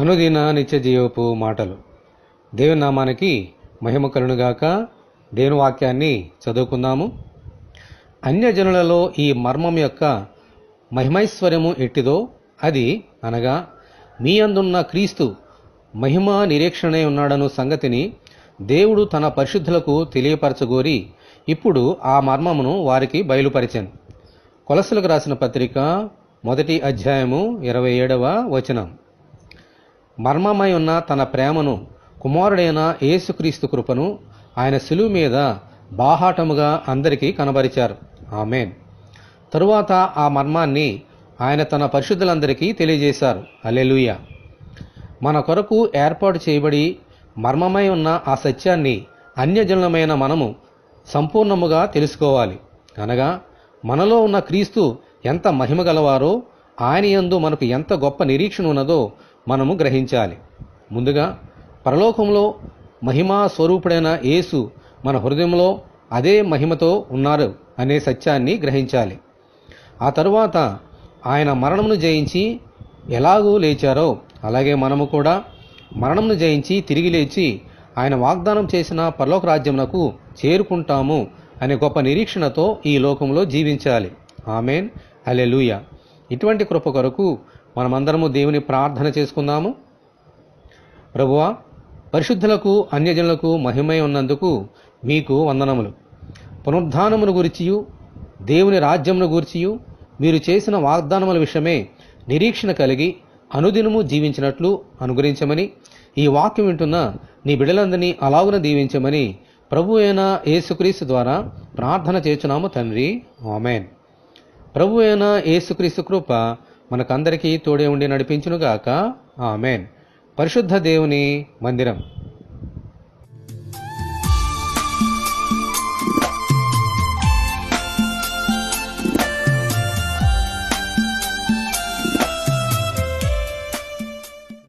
అనుదిన నిత్య జీవపు మాటలు. దేవుని నామానికి మహిమ కలుగునుగాక. దేవుని వాక్యాన్ని చదువుకుందాము. అన్యజనులలో ఈ మర్మం యొక్క మహిమైశ్వర్యము ఎట్టిదో అది అనగా మీ అందున్న క్రీస్తు మహిమ నిరీక్షణే ఉన్నాడను సంగతిని దేవుడు తన పరిశుద్ధులకు తెలియపరచగోరి ఇప్పుడు ఆ మర్మమును వారికి బయలుపరిచెను. కొలస్సీలకు రాసిన పత్రిక 1వ అధ్యాయము 27వ వచనం. మర్మమై ఉన్న తన ప్రేమను కుమారుడైన యేసుక్రీస్తు కృపను ఆయన శిలువ మీద బాహాటముగా అందరికీ కనబరిచారు. ఆమేన్. తరువాత ఆ మర్మాన్ని ఆయన తన పరిశుద్ధులందరికీ తెలియజేశారు. హల్లెలూయా. మన కొరకు ఏర్పాటు చేయబడి మర్మమై ఉన్న ఆ సత్యాన్ని అన్యజనులమైన మనము సంపూర్ణముగా తెలుసుకోవాలి. అనగా మనలో ఉన్న క్రీస్తు ఎంత మహిమ గలవారో, ఆయన యందు మనకు ఎంత గొప్ప నిరీక్షణ ఉన్నదో మనము గ్రహించాలి. ముందుగా పరలోకంలో మహిమా స్వరూపుడైన యేసు మన హృదయంలో అదే మహిమతో ఉన్నారు అనే సత్యాన్ని గ్రహించాలి. ఆ తరువాత ఆయన మరణమును జయించి ఎలాగూ లేచారో అలాగే మనము కూడా మరణమును జయించి తిరిగి లేచి ఆయన వాగ్దానం చేసిన పరలోక రాజ్యమునకు చేరుకుంటాము అనే గొప్ప నిరీక్షణతో ఈ లోకంలో జీవించాలి. ఆమేన్. హల్లెలూయా. ఇటువంటి కృప కొరకు మనమందరము దేవుని ప్రార్థన చేసుకుందాము. ప్రభువా, పరిశుద్ధులకు అన్యజనులకు మహిమై ఉన్నందుకు మీకు వందనములు. పునరుద్ధానమును గురిచియు దేవుని రాజ్యమును గూర్చియు మీరు చేసిన వాగ్దానముల విషయమే నిరీక్షణ కలిగి అనుదినము జీవించినట్లు అనుగ్రహించమని, ఈ వాక్యం వింటున్న నీ బిడ్డలందరినీ అలాగున దీవించమని ప్రభు అయిన యేసుక్రీస్తు ద్వారా ప్రార్థన చేస్తున్నాము తండ్రి. ఆమేన్. ప్రభు అయిన యేసుక్రీస్తు కృప మనకందరికీ తోడే ఉండి నడిపించునుగాక. ఆమేన్. పరిశుద్ధ దేవుని మందిరం.